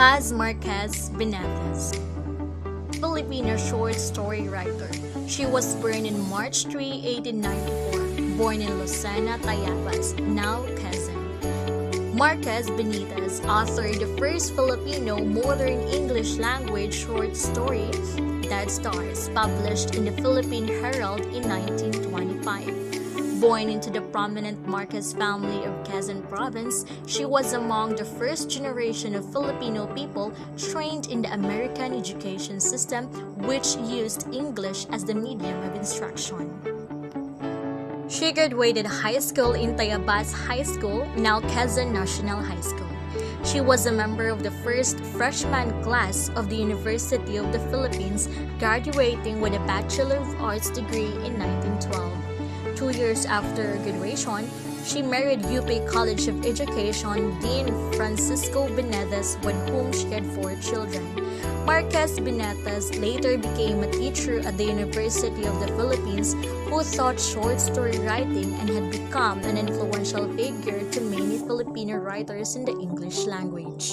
Paz Marquez Benitez, Filipino short story writer. She was born in March 3, 1894, born in Lucena, Tayabas, now Quezon. Marquez Benitez authored the first Filipino modern English language short story, Dead Stars, published in the Philippine Herald in 1925. Born into the prominent Marquez family of Quezon Province, she was among the first generation of Filipino people trained in the American education system, which used English as the medium of instruction. She graduated high school in Tayabas High School, now Quezon National High School. She was a member of the first freshman class of the University of the Philippines, graduating with a Bachelor of Arts degree in 1912. 2 years after graduation, she married UP College of Education Dean Francisco Benitez, with whom she had 4 children. Marquez Benitez later became a teacher at the University of the Philippines who taught short story writing and had become an influential figure to many Filipino writers in the English language,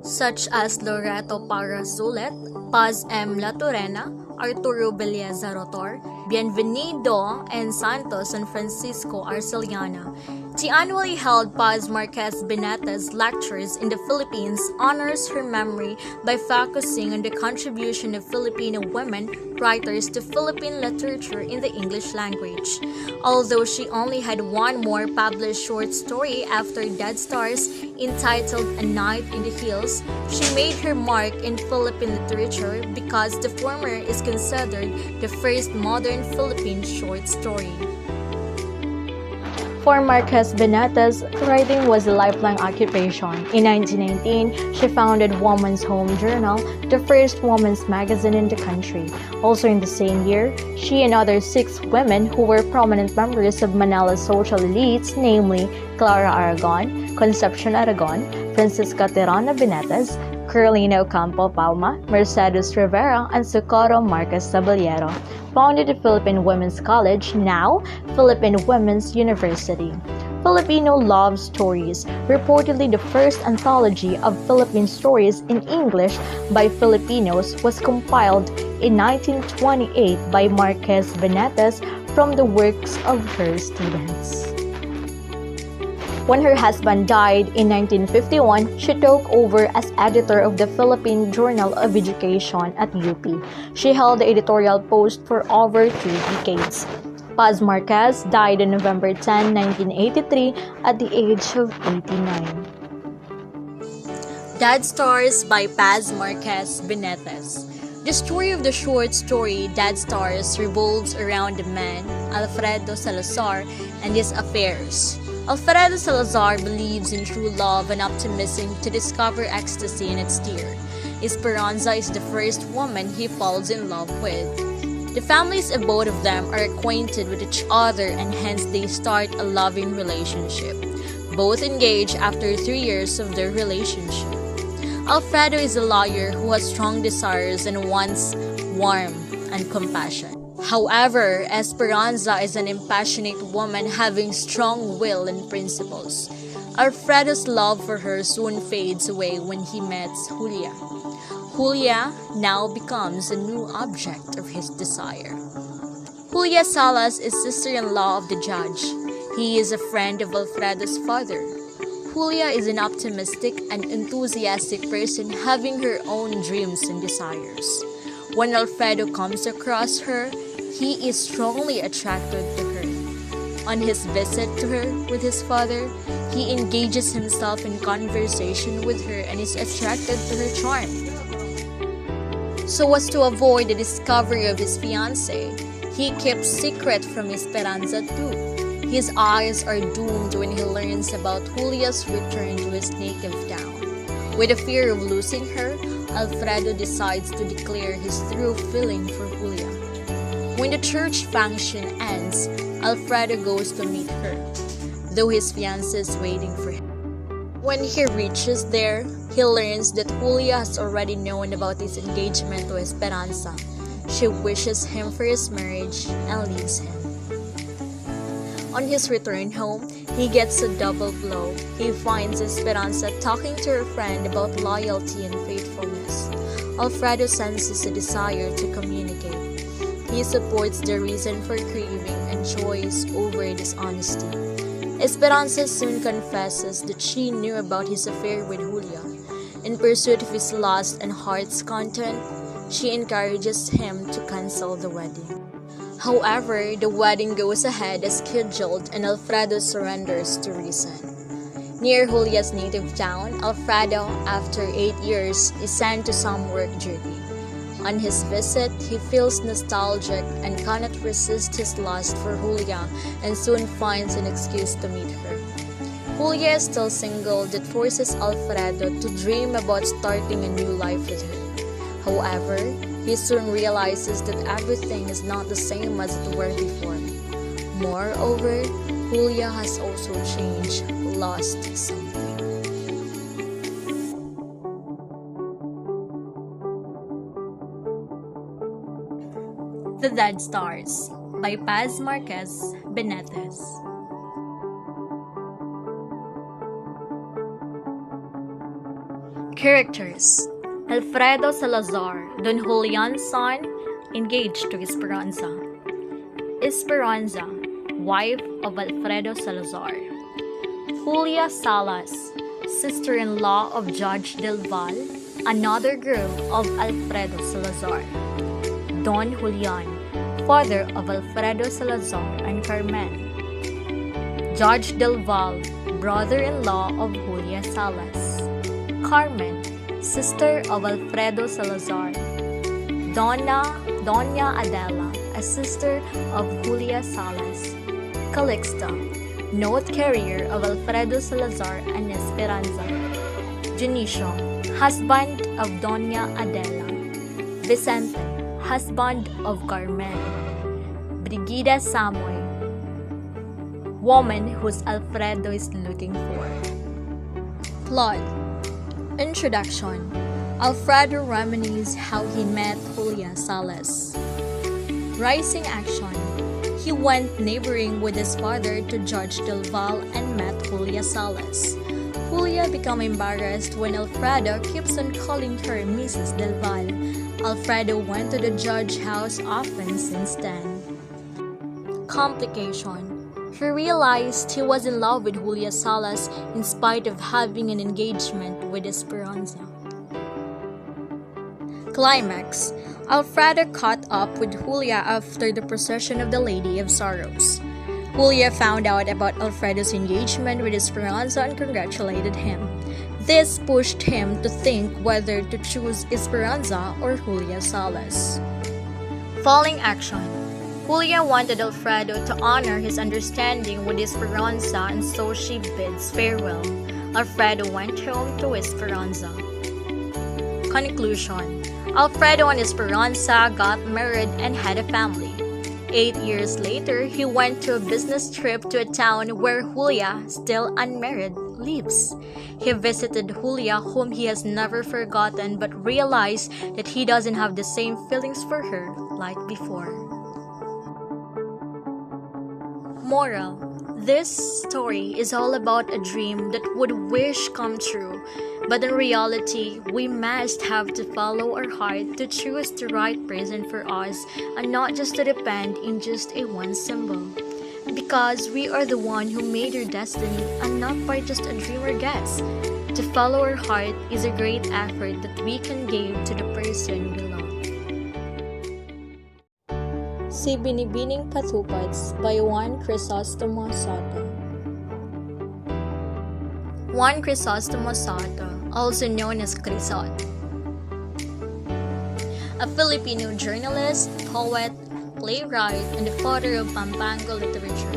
such as Loreto Parazulet, Paz M. Laturena, Arturo Belleza Rotor, Bienvenido and Santos and Francisco Arceliana. She annually held Paz Marquez Benitez lectures in the Philippines, honors her memory by focusing on the contribution of Filipino women writers to Philippine literature in the English language. Although she only had one more published short story after Dead Stars, entitled A Night in the Hills, she made her mark in Philippine literature because the former is considered the first modern Philippine short story. For Marquez Benitez, writing was a lifelong occupation. In 1919, she founded Woman's Home Journal, the first women's magazine in the country. Also in the same year, she and other 6 women who were prominent members of Manila's social elites, namely Clara Aragon, Concepcion Aragon, Francisca Tirana Benitez, Carolina Ocampo Palma, Mercedes Rivera, and Socorro Marquez Caballero, founded the Philippine Women's College, now Philippine Women's University. Filipino Love Stories, reportedly the first anthology of Philippine stories in English by Filipinos, was compiled in 1928 by Marquez Benitez from the works of her students. When her husband died in 1951, she took over as editor of the Philippine Journal of Education at UP. She held the editorial post for over 2 decades. Paz Marquez died on November 10, 1983 at the age of 89. Dead Stars by Paz Marquez Benitez. The story of the short story Dead Stars revolves around the man, Alfredo Salazar, and his affairs. Alfredo Salazar believes in true love and optimism to discover ecstasy in its tear. Esperanza is the first woman he falls in love with. The families of both of them are acquainted with each other and hence they start a loving relationship. Both engage after 3 years of their relationship. Alfredo is a lawyer who has strong desires and wants warmth and compassion. However, Esperanza is an impassionate woman having strong will and principles. Alfredo's love for her soon fades away when he meets Julia. Julia now becomes a new object of his desire. Julia Salas is sister-in-law of the judge. He is a friend of Alfredo's father. Julia is an optimistic and enthusiastic person having her own dreams and desires. When Alfredo comes across her, he is strongly attracted to her. On his visit to her with his father, he engages himself in conversation with her and is attracted to her charm. So as to avoid the discovery of his fiancée, he keeps secret from Esperanza too. His eyes are doomed when he learns about Julia's return to his native town. With the fear of losing her, Alfredo decides to declare his true feeling for Julia. When the church function ends, Alfredo goes to meet her, though his fiancée is waiting for him. When he reaches there, he learns that Julia has already known about his engagement to Esperanza. She wishes him for his marriage and leaves him. On his return home, he gets a double blow. He finds Esperanza talking to her friend about loyalty and faithfulness. Alfredo senses a desire to communicate. He supports the reason for craving and choice over dishonesty. Esperanza soon confesses that she knew about his affair with Julia. In pursuit of his lust and heart's content, she encourages him to cancel the wedding. However, the wedding goes ahead as scheduled and Alfredo surrenders to reason. Near Julia's native town, Alfredo, after 8 years, is sent to some work duty. On his visit, he feels nostalgic and cannot resist his lust for Julia and soon finds an excuse to meet her. Julia is still single that forces Alfredo to dream about starting a new life with her. However, he soon realizes that everything is not the same as it were before. Moreover, Julia has also changed, lost something. The Dead Stars by Paz Marquez Benitez. Characters: Alfredo Salazar, Don Julian's son, engaged to Esperanza. Esperanza, wife of Alfredo Salazar. Julia Salas, sister-in-law of Judge Del Val, another girl of Alfredo Salazar. Don Julian, father of Alfredo Salazar and Carmen. Judge Del Val, brother-in-law of Julia Salas. Carmen, sister of Alfredo Salazar. Doña Adela, a sister of Julia Salas. Calixta, note carrier of Alfredo Salazar and Esperanza. Junicio, husband of Doña Adela. Vicente, husband of Carmen. Brigida Samoy, woman whose Alfredo is looking for. Plot. Introduction. Alfredo reminisces how he met Julia Salas. Rising action. He went neighboring with his father to Judge Del Val and met Julia Salas. Julia became embarrassed when Alfredo keeps on calling her Mrs. Del Val. Alfredo went to the judge house often since then. Complication. He realized he was in love with Julia Salas in spite of having an engagement with Esperanza. Climax. Alfredo caught up with Julia after the procession of the Lady of Sorrows. Julia found out about Alfredo's engagement with Esperanza and congratulated him. This pushed him to think whether to choose Esperanza or Julia Salas. Falling action. Julia wanted Alfredo to honor his understanding with Esperanza and so she bids farewell. Alfredo went home to Esperanza. Conclusion. Alfredo and Esperanza got married and had a family. 8 years later, he went to a business trip to a town where Julia, still unmarried, lives. He visited Julia, whom he has never forgotten, but realized that he doesn't have the same feelings for her like before. Moral: this story is all about a dream that would wish come true, but in reality, we must have to follow our heart to choose the right person for us and not just to depend in just a one symbol. Because we are the one who made our destiny and not by just a dream or guess. To follow our heart is a great effort that we can give to the person we love. Si Binibining Patupads by Juan Crisostomo Soto. Juan Crisostomo Soto, also known as Crisot, a Filipino journalist, poet, playwright, and the father of Pampango literature.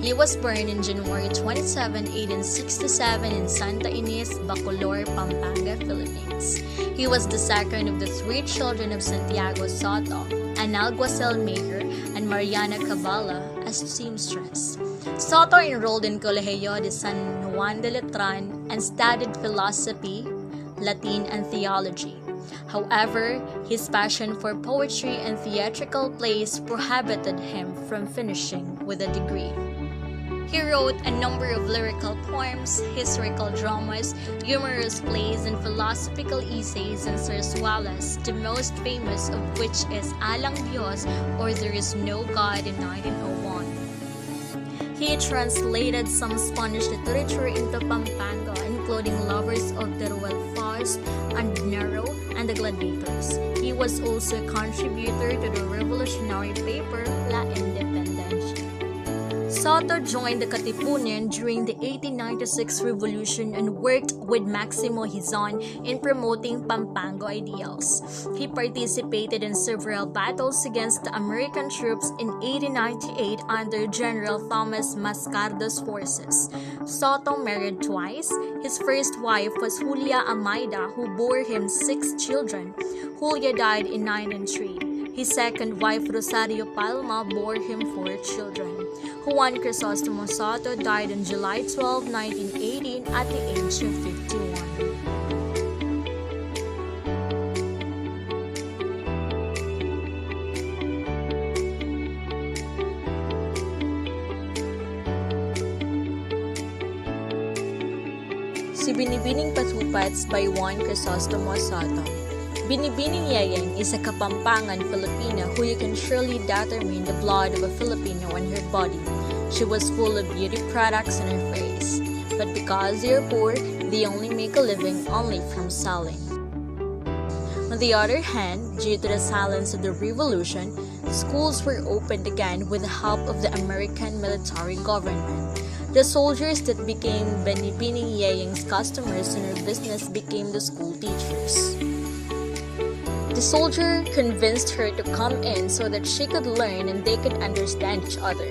He was born on January 27, 1867 in Santa Ines, Bacolor, Pampanga, Philippines. He was the second of the 3 children of Santiago Soto, an alguacil maker, and Mariana Cabala, a seamstress. Soto enrolled in Colegio de San Juan de Letran and studied philosophy, Latin, and theology. However, his passion for poetry and theatrical plays prohibited him from finishing with a degree. He wrote a number of lyrical poems, historical dramas, humorous plays, and philosophical essays and sarsuelas, the most famous of which is Alang Dios or There Is No God in 1901. He translated some Spanish literature into Pampanga, including Lovers of the Royal Faust and Nero and the Gladiators. He was also a contributor to the revolutionary paper La Independencia. Soto joined the Katipunan during the 1896 revolution and worked with Maximo Hizon in promoting Pampango ideals. He participated in several battles against the American troops in 1898 under General Thomas Mascardo's forces. Soto married twice. His first wife was Julia Amaida, who bore him 6 children. Julia died in 1903. His second wife, Rosario Palma, bore him 4 children. Juan Crisostomo Soto died on July 12, 1918 at the age of 51. Si Binibining Patupats by Juan Crisostomo Soto. Binibining Yayeng is a Kapampangan Filipina who you can surely determine the blood of a Filipino in her body. She was full of beauty products in her face, but because they are poor, they only make a living only from selling. On the other hand, due to the silence of the revolution, schools were opened again with the help of the American military government. The soldiers that became Binibining Yayeng's customers in her business became the school teachers. The soldier convinced her to come in so that she could learn and they could understand each other.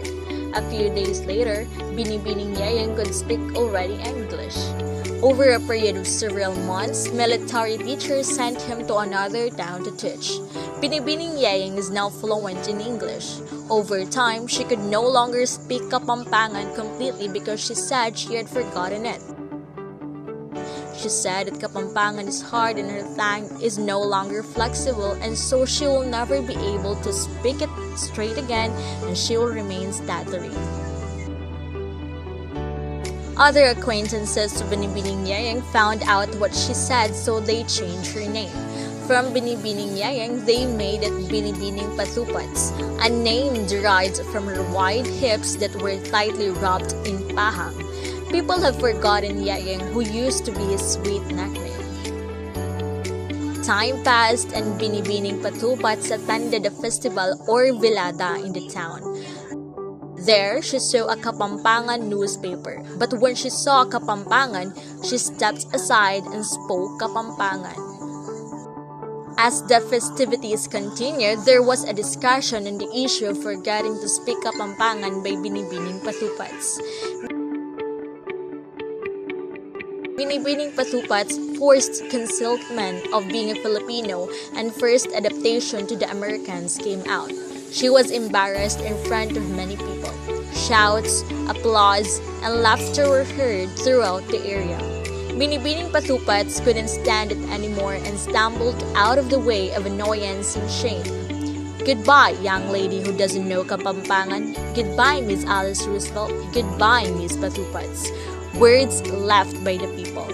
A few days later, Binibining Yayeng could speak already English. Over a period of several months, military teachers sent him to another town to teach. Binibining Yayeng is now fluent in English. Over time, she could no longer speak Kapampangan completely because she said she had forgotten it. She said that Kapampangan is hard and her tongue is no longer flexible, and so she will never be able to speak it straight again and she will remain stuttering. Other acquaintances of Binibining Yayeng found out what she said, so they changed her name. From Binibining Yayeng, they made it Binibining Patupats, a name derived from her wide hips that were tightly wrapped in pahang. People have forgotten Yayeng, who used to be his sweet nickname. Time passed and Binibining Patupats attended a festival or velada in the town. There, she saw a Kapampangan newspaper, but when she saw Kapampangan, she stepped aside and spoke Kapampangan. As the festivities continued, there was a discussion on the issue of forgetting to speak Kapampangan by Binibining Patupats. Binibining Patupats' forced concealment of being a Filipino and first adaptation to the Americans came out. She was embarrassed in front of many people. Shouts, applause, and laughter were heard throughout the area. Binibining Patupats couldn't stand it anymore and stumbled out of the way of annoyance and shame. Goodbye, young lady who doesn't know Kapampangan. Goodbye, Miss Alice Roosevelt. Goodbye, Miss Patupats. Words left by the people.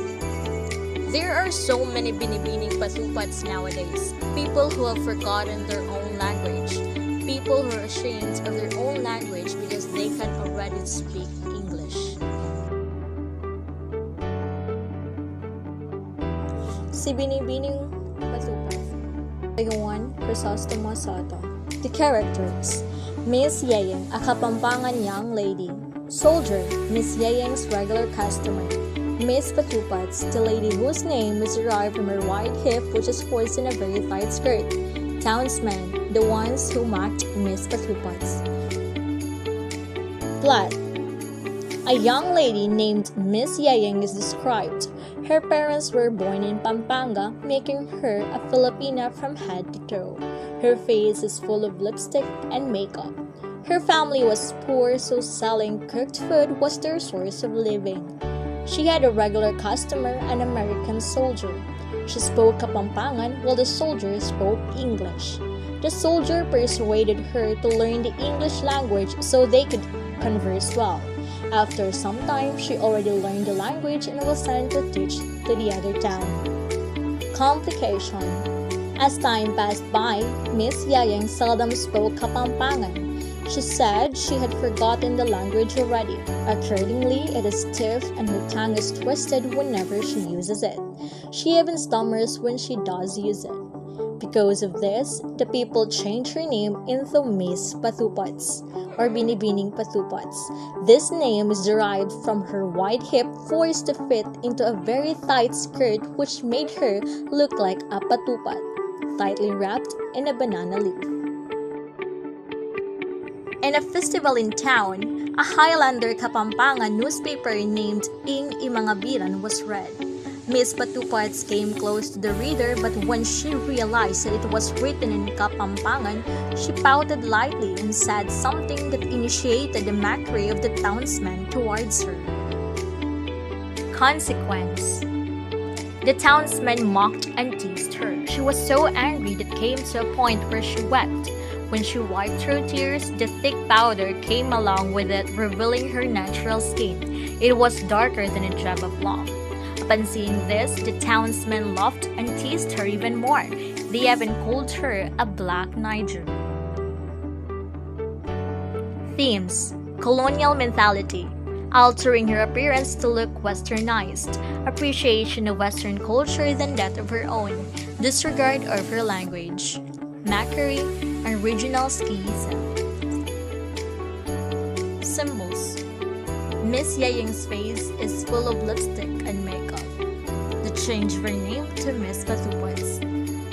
There are so many Binibining Patupats nowadays. People who have forgotten their own language. People who are ashamed of their own language because they can already speak English. Si Binibining Patupats by Juan Crisostomo Soto. The characters: Miss Yayeng, a Kapampangan young lady. Soldier, Miss Yayeng's regular customer. Miss Patupats, the lady whose name was derived from her wide hip which is forced in a very tight skirt. Townsmen, the ones who mocked Miss Patupats. Plot: a young lady named Miss Yayeng is described. Her parents were born in Pampanga, making her a Filipina from head to toe. Her face is full of lipstick and makeup. Her family was poor, so selling cooked food was their source of living. She had a regular customer, an American soldier. She spoke Kapampangan while the soldier spoke English. The soldier persuaded her to learn the English language so they could converse well. After some time, she already learned the language and was sent to teach to the other town. Complication. As time passed by, Miss Yayang seldom spoke Kapampangan. She said she had forgotten the language already. Accordingly, it is stiff and her tongue is twisted whenever she uses it. She even stammers when she does use it. Because of this, the people changed her name into Miss Patupats or Binibining Patupats. This name is derived from her wide hip forced to fit into a very tight skirt which made her look like a patupat, tightly wrapped in a banana leaf. In a festival in town, a Highlander Kapampangan newspaper named Ing Imangabiran was read. Miss Patupats came close to the reader, but when she realized that it was written in Kapampangan, she pouted lightly and said something that initiated the mockery of the townsmen towards her. Consequence. The townsmen mocked and teased her. She was so angry that came to a point where she wept. When she wiped her tears, the thick powder came along with it, revealing her natural skin. It was darker than a drab of love. Upon seeing this, the townsmen laughed and teased her even more. They even called her a Black Niger. Themes: colonial mentality, altering her appearance to look westernized, appreciation of Western culture than that of her own, disregard of her language, mockery, and regional schism. Symbols: Miss Yaying's face is full of lipstick and makeup. The change of her name to Miss Patupats.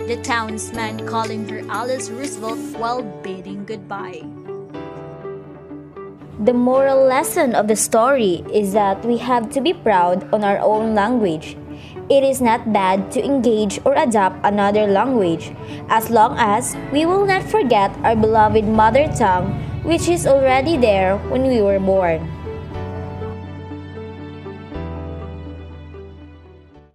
The townsman calling her Alice Roosevelt while bidding goodbye. The moral lesson of the story is that we have to be proud on our own language. It is not bad to engage or adopt another language, as long as we will not forget our beloved mother tongue, which is already there when we were born.